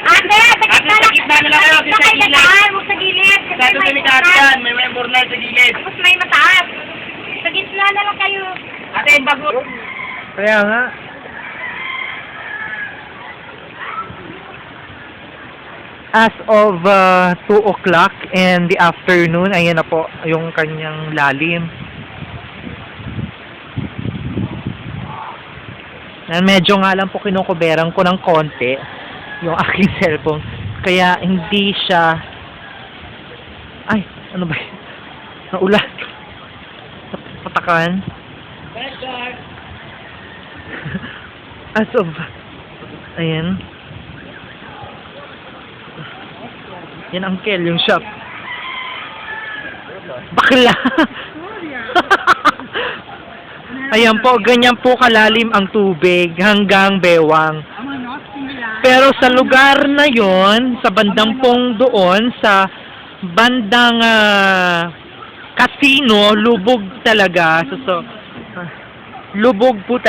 Ate, Sa gitna na lang kayo, sa gilid. Huwag sa gilid. Sa delikado yan, may member na sa gilid. Tapos may mataas. Sa gitna na lang kayo. Ate, bago. Kaya nga. As of 2 o'clock in the afternoon, ayan na po yung kanyang lalim. Medyo nga lang po kinukuberan ko ng konti yung aking cellphone. Kaya hindi siya... Ay, ano ba yun? Naulan. Patakan. As of... Ayan. Yan, uncle, yung shop. Bakla! Ayan po, ganyan po kalalim ang tubig hanggang bewang. Pero sa lugar na yon, sa bandang pong doon, sa bandang casino, lubog talaga. Lubog po talaga.